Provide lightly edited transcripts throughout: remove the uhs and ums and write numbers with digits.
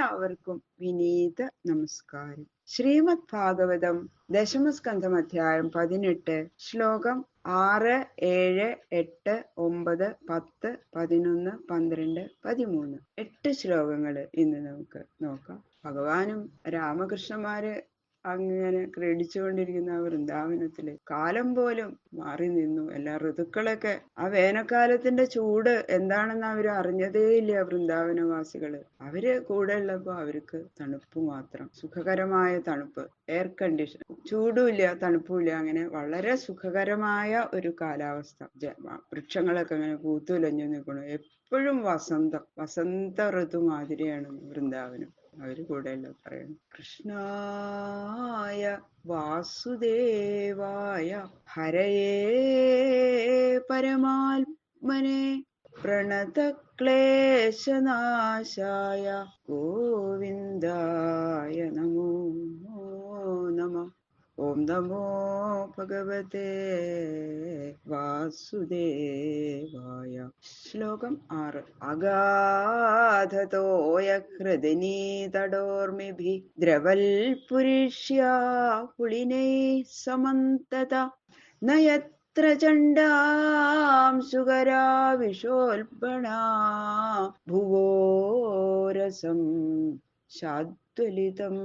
എല്ലാവർക്കും വിനീത നമസ്കാരം. ശ്രീമദ് ഭാഗവതം ദശമസ്കന്ധം അധ്യായം 18 ശ്ലോകം 6, 7, 8, 9, 10, 11, 12, 13 8 ശ്ലോകങ്ങൾ ഇന്ന് നമുക്ക് നോക്കാം. ഭഗവാനും രാമകൃഷ്ണന്മാര് അങ്ങനെ ക്രീഡിച്ചുകൊണ്ടിരിക്കുന്ന ആ വൃന്ദാവനത്തില് കാലം പോലും മാറി നിന്നു. എല്ലാ ഋതുക്കളൊക്കെ ആ വേനൽക്കാലത്തിന്റെ ചൂട് എന്താണെന്ന് അവര് അറിഞ്ഞതേ ഇല്ല. വൃന്ദാവനവാസികള് അവര് കൂടെ ഉള്ളപ്പോ അവർക്ക് തണുപ്പ് മാത്രം, സുഖകരമായ തണുപ്പ്, എയർ കണ്ടീഷൻ, ചൂടുമില്ല തണുപ്പുമില്ല, അങ്ങനെ വളരെ സുഖകരമായ ഒരു കാലാവസ്ഥ. വൃക്ഷങ്ങളൊക്കെ അങ്ങനെ പൂത്തുലഞ്ഞു നിൽക്കണം. എപ്പോഴും വസന്ത ഋതു മാതിരിയാണ് വൃന്ദാവനം. അവര് കൂടെയല്ല പറയണം. കൃഷ്ണായ വാസുദേവായ ഹരയേ പരമാത്മനെ പ്രണതക്ലേശനാശായ ഗോവിന്ദായ നമോ നമഃ. ഓം നമോ ഭഗവതേ വാസുദേവായ. ശ്ലോകം 6. അഗാധതോയ ഹൃദനീതടോർമിഭി ദ്രവൽപുരിഷ്യാ പുളിനൈ സമന്തത നയത്ര ചണ്ഡാംശുകരാ വിഷോൽബണാ ഭുവോരസം ശാദ്വലിതം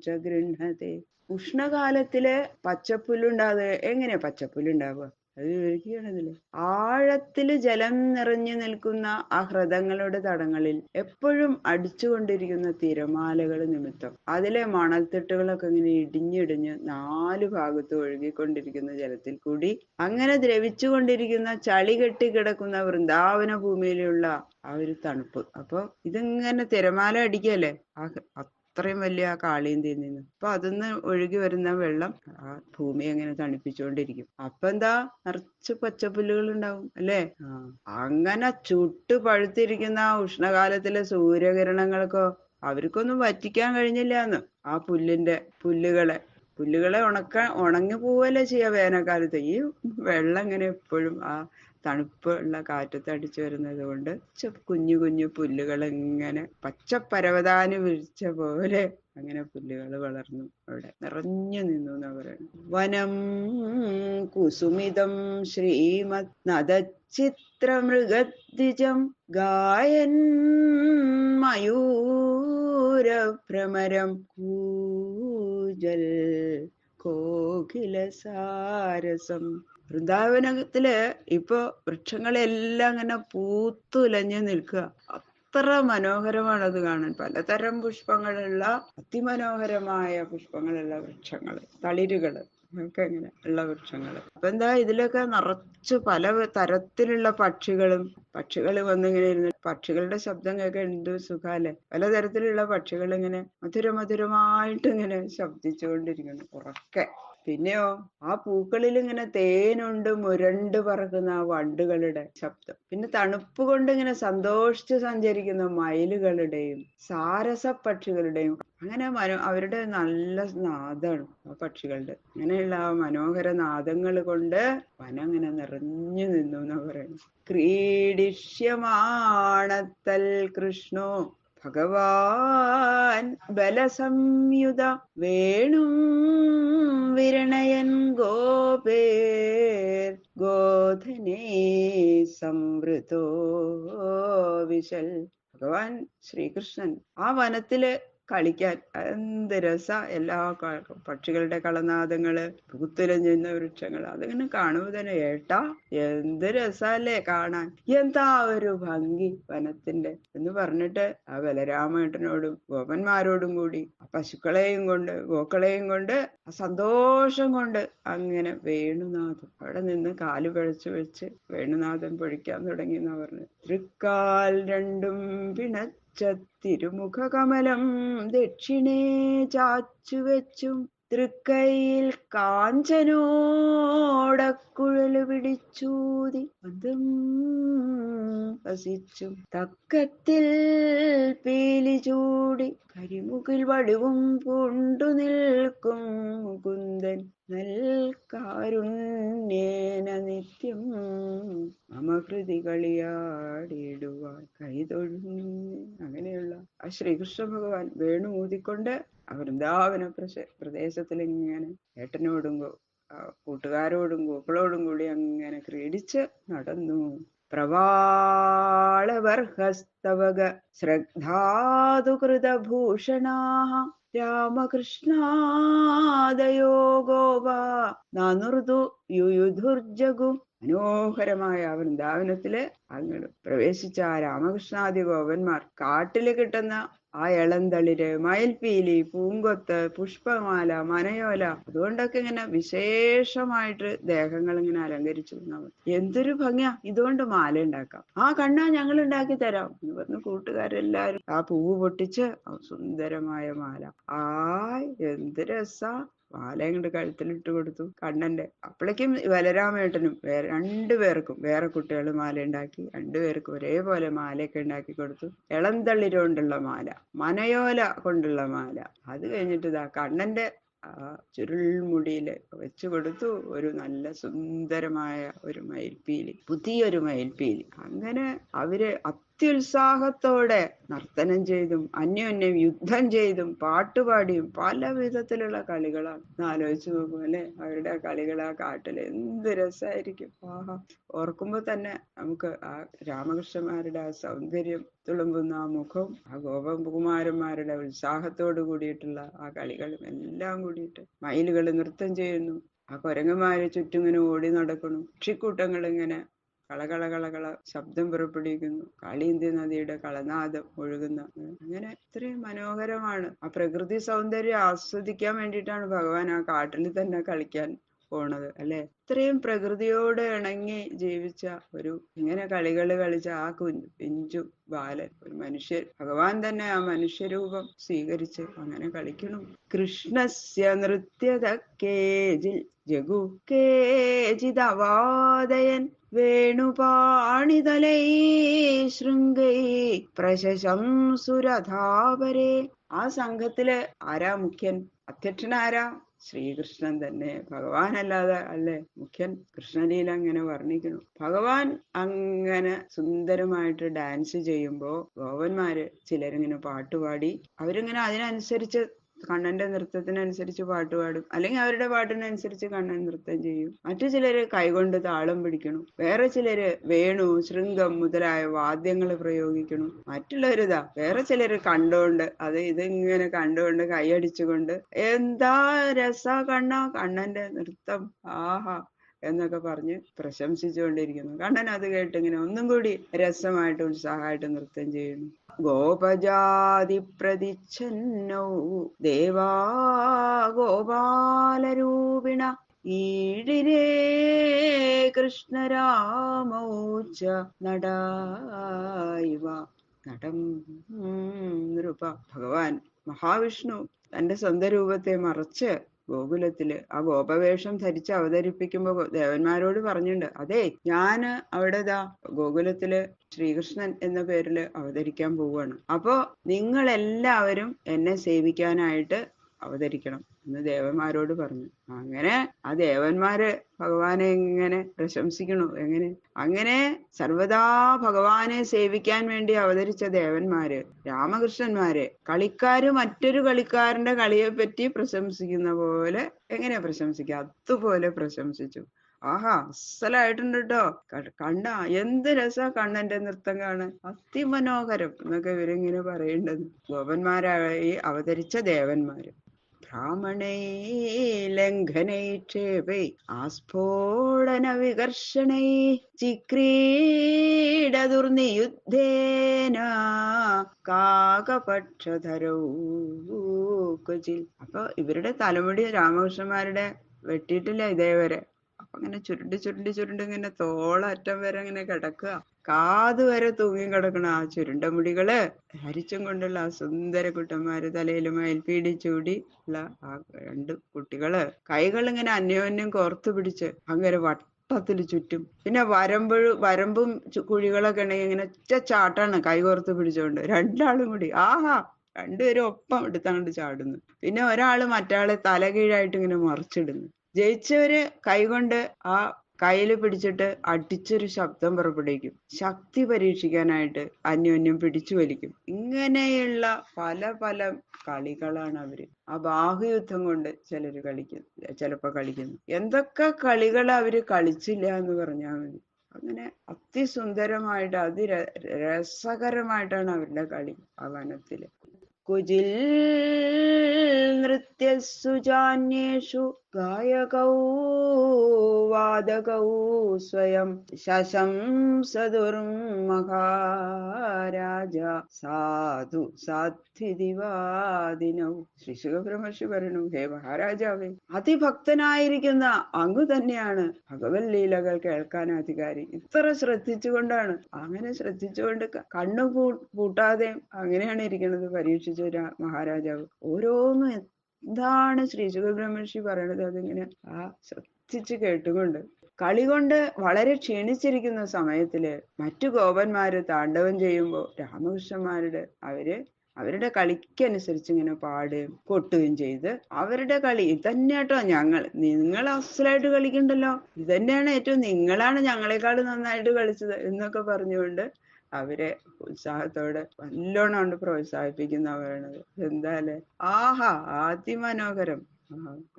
ച ഗൃഹത്തെ. ഉഷ്ണകാലത്തില് പച്ചപ്പുല്ലുണ്ടാവുക. എങ്ങനെയാ പച്ചപ്പുല്ലുണ്ടാവുക? അത് വിവരിക്കുകയാണതില്. ആഴത്തില് ജലം നിറഞ്ഞു നിൽക്കുന്ന ആ ഹ്രദങ്ങളുടെ തടങ്ങളിൽ എപ്പോഴും അടിച്ചുകൊണ്ടിരിക്കുന്ന തിരമാലകൾ നിമിത്തം അതിലെ മണൽത്തിട്ടുകളൊക്കെ ഇങ്ങനെ ഇടിഞ്ഞിടിഞ്ഞ് 4 ഭാഗത്തും ഒഴുകിക്കൊണ്ടിരിക്കുന്ന ജലത്തിൽ കൂടി അങ്ങനെ ദ്രവിച്ചുകൊണ്ടിരിക്കുന്ന ചളി കെട്ടിക്കിടക്കുന്ന വൃന്ദാവന ഭൂമിയിലുള്ള ആ ഒരു തണുപ്പ്. അപ്പൊ ഇതിങ്ങനെ തിരമാല അടിക്കല്ലേ അത്രയും വലിയ ആ കാളിന്തിയിൽ നിന്ന്. അപ്പൊ അതിന്ന് ഒഴുകി വരുന്ന വെള്ളം ആ ഭൂമി അങ്ങനെ തണുപ്പിച്ചുകൊണ്ടിരിക്കും. അപ്പൊ എന്താ, നിറച്ച് പച്ചപ്പുല്ലുകൾ ഉണ്ടാവും അല്ലേ? അങ്ങനെ ചുട്ട് പഴുത്തിരിക്കുന്ന ആ ഉഷ്ണകാലത്തിലെ സൂര്യകിരണങ്ങൾക്കോ അവർക്കൊന്നും വറ്റിക്കാൻ കഴിഞ്ഞില്ലാന്ന്. ആ പുല്ലുകളെ ഉണങ്ങി പോവല്ലേ ചെയ്യാ വേനൽക്കാലത്ത്. ഈ വെള്ളം ഇങ്ങനെ എപ്പോഴും ആ തണുപ്പുള്ള കാറ്റത്ത് അടിച്ചു വരുന്നത് കൊണ്ട് കുഞ്ഞു കുഞ്ഞു പുല്ലുകൾ ഇങ്ങനെ പച്ചപ്പരവതാനി വിരിച്ച പോലെ അങ്ങനെ പുല്ലുകൾ വളർന്നു അവിടെ നിറഞ്ഞു നിന്നു എന്നാ പറയുന്നത്. വനം കുസുമിതം ശ്രീമത് നദചിത്രമൃഗദ്വിജം ഗായൻ മയൂരഭ്രമരം കൂജൽ കോകിലസാരസം. വൃന്ദാവനത്തില് ഇപ്പൊ വൃക്ഷങ്ങളെല്ലാം അങ്ങനെ പൂത്തുലഞ്ഞു നിൽക്കുക. അത്ര മനോഹരമാണ് അത് കാണാൻ. പലതരം പുഷ്പങ്ങളുള്ള അതിമനോഹരമായ പുഷ്പങ്ങളുള്ള വൃക്ഷങ്ങള്, തളിരുകള് ഒക്കെ ഇങ്ങനെ ഉള്ള വൃക്ഷങ്ങള്. അപ്പൊ എന്താ, ഇതിലൊക്കെ നിറച്ചു പല തരത്തിലുള്ള പക്ഷികൾ വന്നിങ്ങനെ ഇരുന്ന് പക്ഷികളുടെ ശബ്ദം കേൾക്കാൻ എന്ത് സുഖാല്ലേ. പലതരത്തിലുള്ള പക്ഷികൾ ഇങ്ങനെ മധുരമായിട്ട് ഇങ്ങനെ ശബ്ദിച്ചുകൊണ്ടിരിക്കുന്നു ഉറക്കെ. പിന്നെയോ ആ പൂക്കളിൽ ഇങ്ങനെ തേനുണ്ട് മുരണ്ട് പറക്കുന്ന ആ വണ്ടുകളുടെ ശബ്ദം. പിന്നെ തണുപ്പ് കൊണ്ട് ഇങ്ങനെ സന്തോഷിച്ച് സഞ്ചരിക്കുന്ന മയിലുകളുടെയും സാരസ പക്ഷികളുടെയും അങ്ങനെ അവരുടെ നല്ല നാദമാണ് ആ പക്ഷികളുടെ. അങ്ങനെയുള്ള ആ മനോഹര നാദങ്ങൾ കൊണ്ട് വനം അങ്ങനെ നിറഞ്ഞു നിന്നു എന്നാ പറയുന്നത്. ക്രീഡിഷ്യമാണത്തൽ കൃഷ്ണോ ഭഗവാൻ ബലസംയുത വേണും വിരണയൻ ഗോപേർ ഗോധനേ സംവൃതോ വിശൽ. ഭഗവാൻ ശ്രീകൃഷ്ണൻ ആ വനത്തില് കളിക്കാൻ എന്ത് രസ. എല്ലാ പക്ഷികളുടെ കളനാദങ്ങള്, പൂത്തുലഞ്ഞുന്ന വൃക്ഷങ്ങൾ, അതിങ്ങനെ കാണുമ്പോ തന്നെ ഏട്ടാ എന്ത് രസല്ലേ കാണാൻ, എന്താ ഒരു ഭംഗി വനത്തിന്റെ എന്ന് പറഞ്ഞിട്ട് ആ ബലരാമേട്ടനോടും ഗോപന്മാരോടും കൂടി ആ പശുക്കളെയും കൊണ്ട് ഗോക്കളെയും കൊണ്ട് ആ സന്തോഷം കൊണ്ട് അങ്ങനെ വേണുനാഥം അവിടെ നിന്ന് കാല് പിഴച്ചു വെച്ച് വേണുനാഥം പൊഴിക്കാൻ തുടങ്ങി എന്നാ പറഞ്ഞത്. തൃക്കാൽ രണ്ടും തിരുമുഖ കമലം ദക്ഷിണേ ചാച്ചുവെച്ചും തൃക്കൈയിൽ കാഞ്ചനോടക്കുഴല് പിടിച്ചൂതി അതും വസിച്ചും തക്കത്തിൽ പീലി ചൂടി കരിമുകിൽ വടിവും പൂണ്ടു നിൽക്കും മുകുന്ദൻ നൽകാരുണ്യേന നിത്യം മമ ഹൃദി കളിയാടിടുവാൻ കൈതൊഴുന്നു. അങ്ങനെയുള്ള ആ ശ്രീകൃഷ്ണ ഭഗവാൻ വേണു ഊതിക്കൊണ്ട് ആ വൃന്ദാവന പ്രദേശത്തിൽ ഇങ്ങനെ ഏട്ടനോടും കൂട്ടുകാരോടും ഗോക്കളോടും കൂടി അങ്ങനെ ക്രീഡിച്ച് നടന്നു. പ്രവാളവർഹസ്തവക ശ്രദ്ധാതുകൃതഭൂഷണാഃ രാമകൃഷ്ണാദയോ ഗോപാ നനുർതു യുയുധുർജഗു. മനോഹരമായ ആ വൃന്ദാവനത്തില് അങ്ങോട്ട് പ്രവേശിച്ച ആ രാമകൃഷ്ണാദി ഗോപന്മാർ കാട്ടില് കിട്ടുന്ന ആ ഇളന്തളിര്, മയിൽപീലി, പൂങ്കൊത്ത്, പുഷ്പമാല, മനയോല, അതുകൊണ്ടൊക്കെ ഇങ്ങനെ വിശേഷമായിട്ട് ദേഹങ്ങൾ ഇങ്ങനെ അലങ്കരിച്ചു. എന്തൊരു ഭംഗിയാ, ഇതുകൊണ്ട് മാല ഉണ്ടാക്കാം. ആ കണ്ണാ, ഞങ്ങൾ ഉണ്ടാക്കി തരാം എന്ന് പറഞ്ഞ് കൂട്ടുകാരെല്ലാരും ആ പൂവ് പൊട്ടിച്ച് സുന്ദരമായ മാല. എന്ത് രസാ. മാല ഇങ്ങോട്ട് കഴുത്തിലിട്ട് കൊടുത്തു കണ്ണന്റെ. അപ്പോഴേക്കും ബലരാമേട്ടനും രണ്ടുപേർക്കും വേറെ കുട്ടികൾ മാല ഉണ്ടാക്കി, രണ്ടുപേർക്കും ഒരേപോലെ മാലയൊക്കെ ഉണ്ടാക്കി കൊടുത്തു. ഇളന്തളിര് കൊണ്ടുള്ള മാല, മനയോല കൊണ്ടുള്ള മാല. അത് കഴിഞ്ഞിട്ട് ഇതാ കണ്ണന്റെ ചുരുൾമുടിയില് വെച്ചു കൊടുത്തു ഒരു നല്ല സുന്ദരമായ ഒരു മയിൽപ്പീലി, പുതിയൊരു മയിൽപ്പീലി. അങ്ങനെ അവര് അത്യുത്സാഹത്തോടെ നർത്തനം ചെയ്തും അന്യോന്യം യുദ്ധം ചെയ്തും പാട്ടുപാടിയും പല വിധത്തിലുള്ള കളികളാണ്. ആലോചിച്ച് നോക്കും അല്ലെ, അവരുടെ കളികൾ ആ കാട്ടില് എന്ത് രസമായിരിക്കും. ഓർക്കുമ്പോ തന്നെ നമുക്ക് ആ രാമകൃഷ്ണന്മാരുടെ ആ സൗന്ദര്യം തുളുമ്പുന്ന ആ മുഖവും ആ ഗോപകുമാരന്മാരുടെ ഉത്സാഹത്തോട് കൂടിയിട്ടുള്ള ആ കളികളും എല്ലാം കൂടിയിട്ട് മയിലുകൾ നൃത്തം ചെയ്യുന്നു. ആ കുരങ്ങന്മാര് ചുറ്റും ഇങ്ങനെ ഓടി നടക്കുന്നു. പക്ഷിക്കൂട്ടങ്ങൾ ഇങ്ങനെ കളകള ശബ്ദം പുറപ്പെടുവിക്കുന്നു. കാളിന്തി നദിയുടെ കളനാദം ഒഴുകുന്ന. അങ്ങനെ ഇത്രയും മനോഹരമാണ്. ആ പ്രകൃതി സൗന്ദര്യം ആസ്വദിക്കാൻ വേണ്ടിയിട്ടാണ് ഭഗവാൻ ആ കാട്ടിൽ തന്നെ കളിക്കാൻ പോണത് അല്ലെ. ഇത്രയും പ്രകൃതിയോട് ഇണങ്ങി ജീവിച്ച ഇങ്ങനെ കളികൾ കളിച്ച ആ പിഞ്ചു ബാലൻ, ഒരു മനുഷ്യൻ, ഭഗവാൻ തന്നെ ആ മനുഷ്യരൂപം സ്വീകരിച്ച് അങ്ങനെ കളിക്കണം. കൃഷ്ണസ്യ നൃത്യത കേജിൽ ജഗു കേജിതവാദയൻ വേണുപാണിതലൈ ശൃംഗൈ പ്രശംസുരധാപരേ. ആ സംഘത്തില് ആരാ മുഖ്യൻ? അധ്യക്ഷനാരാ? ശ്രീകൃഷ്ണൻ തന്നെ. ഭഗവാനല്ലാതെ അല്ലേ മുഖ്യൻ? കൃഷ്ണലീല അങ്ങനെ വർണ്ണിക്കുന്നു. ഭഗവാൻ അങ്ങനെ സുന്ദരമായിട്ട് ഡാൻസ് ചെയ്യുമ്പോ ഗോപന്മാര് ചിലരിങ്ങനെ പാട്ടുപാടി, അവരിങ്ങനെ അതിനനുസരിച്ച് കണ്ണന്റെ നൃത്തത്തിനനുസരിച്ച് പാട്ടുപാടും, അല്ലെങ്കിൽ അവരുടെ പാട്ടിനനുസരിച്ച് കണ്ണൻ നൃത്തം ചെയ്യും. മറ്റു ചിലര് കൈകൊണ്ട് താളം പിടിക്കണം, വേറെ ചിലര് വേണു, ശൃംഗം മുതലായ വാദ്യങ്ങൾ പ്രയോഗിക്കണം. മറ്റുള്ളവരിതാ വേറെ ചിലര് കണ്ടുകൊണ്ട് ഇതിങ്ങനെ കണ്ടുകൊണ്ട് കൈയടിച്ചുകൊണ്ട് എന്താ രസാ കണ്ണന്റെ നൃത്തം, ആഹാ എന്നൊക്കെ പറഞ്ഞ് പ്രശംസിച്ചുകൊണ്ടിരിക്കുന്നു. കണ്ണൻ അത് കേട്ട് ഇങ്ങനെ ഒന്നും കൂടി രസമായിട്ട് ഉത്സാഹമായിട്ട് നൃത്തം ചെയ്യുന്നു. ഗോപജാതി പ്രതിച്ഛന്നൗ ദേവാ ഗോപാലരൂപിണ ഈഴിരേ കൃഷ്ണരാമൗച്ച നടായിവ നടം നൃപ. ഭഗവാൻ മഹാവിഷ്ണു തന്റെ സ്വന്തം രൂപത്തെ മറച്ച് ഗോകുലത്തില് ആ ഗോപവേഷം ധരിച്ച് അവതരിപ്പിക്കുമ്പോ ദേവന്മാരോട് പറഞ്ഞിട്ടുണ്ട്, അതെ ഞാന് അവിടെ ഗോകുലത്തില് ശ്രീകൃഷ്ണൻ എന്ന പേരില് അവതരിക്കാൻ പോവുകയാണ്. അപ്പോ നിങ്ങളെല്ലാവരും എന്നെ സേവിക്കാനായിട്ട് അവതരിക്കണം എന്ന് ദേവന്മാരോട് പറഞ്ഞു. അങ്ങനെ ആ ദേവന്മാര് ഭഗവാനെ ഇങ്ങനെ പ്രശംസിക്കണു. അങ്ങനെ സർവദാ ഭഗവാനെ സേവിക്കാൻ വേണ്ടി അവതരിച്ച ദേവന്മാര്, രാമകൃഷ്ണന്മാര്, കളിക്കാര് മറ്റൊരു കളിക്കാരന്റെ കളിയെ പറ്റി പ്രശംസിക്കുന്ന പോലെ എങ്ങനെയാ പ്രശംസിക്കുക, അതുപോലെ പ്രശംസിച്ചു. ആഹാ അസലായിട്ടുണ്ട് കേട്ടോ, കണ്ണാ എന്ത് രസാ കണ്ണന്റെ നൃത്തം കാണാൻ, അതിമനോഹരം എന്നൊക്കെ ഇവരിങ്ങനെ പറയേണ്ടത് ഗോപന്മാരായി അവതരിച്ച ദേവന്മാര്. ബ്രാഹ്മണൈ ലംഘനൈ ക്ഷേപൈ ആസ്ഫോടന വികർഷണൈ ചിക്രീഡദുർനിയുദ്ധേന കാകപക്ഷധരൗ ക്വചിൽ. അപ്പൊ ഇവരുടെ തലമുടി രാമകൃഷ്ണന്മാരുടെ വെട്ടിയിട്ടില്ല ഇതേവരെ. അപ്പൊ ഇങ്ങനെ ചുരുണ്ട് ഇങ്ങനെ തോളറ്റം വരെ ഇങ്ങനെ കിടക്കുക, കാത് വരെ തൂങ്ങി കിടക്കണ ആ ചുരുണ്ട മുടികള് ധരിച്ചും കൊണ്ടുള്ള ആ സുന്ദര കുട്ടന്മാര്, തലയിൽ മയിൽപീടി ചൂടി ഉള്ള ആ രണ്ട് കുട്ടികള് കൈകൾ ഇങ്ങനെ അന്യോന്യം കോർത്തു പിടിച്ച് അങ്ങനെ വട്ടത്തിൽ ചുറ്റും. പിന്നെ വരമ്പും കുഴികളൊക്കെ ഉണ്ടെങ്കിൽ ഇങ്ങനെ ഒറ്റ ചാട്ടാണ് കൈ കോർത്ത് പിടിച്ചോണ്ട് രണ്ടാളും കൂടി. ആഹാ രണ്ടുപേരും ഒപ്പം എടുത്തങ്ങോട്ട് ചാടുന്നു. പിന്നെ ഒരാള് മറ്റാളെ തലകീഴായിട്ട് ഇങ്ങനെ മറിച്ചിടുന്നു. ജയിച്ചവര് കൈകൊണ്ട് ആ കയ്യിൽ പിടിച്ചിട്ട് അടിച്ചൊരു ശബ്ദം പുറപ്പെടുവിക്കും. ശക്തി പരീക്ഷിക്കാനായിട്ട് അന്യോന്യം പിടിച്ചു വലിക്കും. ഇങ്ങനെയുള്ള പല പല കളികളാണ് അവര്. ആ ബാഹുയുദ്ധം കൊണ്ട് ചിലപ്പോ കളിക്കുന്നു. എന്തൊക്കെ കളികൾ അവര് കളിച്ചില്ല എന്ന് പറഞ്ഞാൽ മതി. അങ്ങനെ അതിസുന്ദരമായിട്ട് രസകരമായിട്ടാണ് അവരുടെ കളി ആ വനത്തില്. കുജിൽ നൃത്യസു ജാന്യേഷു ഗായകൗ വാദകൗ സ്വയം ശശംസദുർമഹാരാജ സാധു സാധ്വിതിവാദിനൗ. ശ്രീ ശുഖബ്രഹ്മർഷി പറയണു, ഹേ മഹാരാജാവേ, അതിഭക്തനായിരിക്കുന്ന അങ്ങ് തന്നെയാണ് ഭഗവത് ലീലകൾ കേൾക്കാൻ അധികാരി. ഇത്ര ശ്രദ്ധിച്ചുകൊണ്ടാണ്, അങ്ങനെ ശ്രദ്ധിച്ചുകൊണ്ട് കണ്ണു പൂട്ടാതെ അങ്ങനെയാണ് ഇരിക്കുന്നത് പരീക്ഷിച്ച മഹാരാജാവ്. ഓരോന്നും എന്താണ് ശ്രീ ശുഖബ്രഹ്മർഷി പറയണത് അതിങ്ങനെ ആ ശ്രദ്ധിച്ച് കേട്ടുകൊണ്ട്. കളി കൊണ്ട് വളരെ ക്ഷീണിച്ചിരിക്കുന്ന സമയത്തില് മറ്റു ഗോപന്മാര് താണ്ഡവം ചെയ്യുമ്പോൾ രാമകൃഷ്ണന്മാരുടെ അവരുടെ കളിക്കനുസരിച്ച് ഇങ്ങനെ പാടുകയും കൊട്ടുകയും ചെയ്ത് അവരുടെ കളി ഇതന്നെയാട്ടോ നിങ്ങൾ അസലായിട്ട് കളിക്കണ്ടല്ലോ, ഇതന്നെയാണ് ഏറ്റവും, നിങ്ങളാണ് ഞങ്ങളെക്കാൾ നന്നായിട്ട് കളിച്ചത് എന്നൊക്കെ പറഞ്ഞുകൊണ്ട് അവരെ ഉത്സാഹത്തോടെ നല്ലോണം കൊണ്ട് പ്രോത്സാഹിപ്പിക്കുന്ന പറയണത്. എന്തായാലേ ആഹാ, അതിമനോഹരം.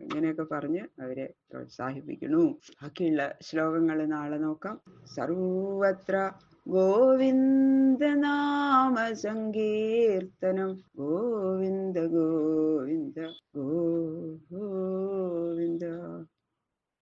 ഇങ്ങനെയൊക്കെ പറഞ്ഞ് അവരെ പ്രോത്സാഹിപ്പിക്കണു. ബാക്കിയുള്ള ശ്ലോകങ്ങൾ നാളെ നോക്കാം. സർവത്ര ഗോവിന്ദനാമ സങ്കീർത്തനം. ഗോവിന്ദ ഗോവിന്ദ ഗോവിന്ദ.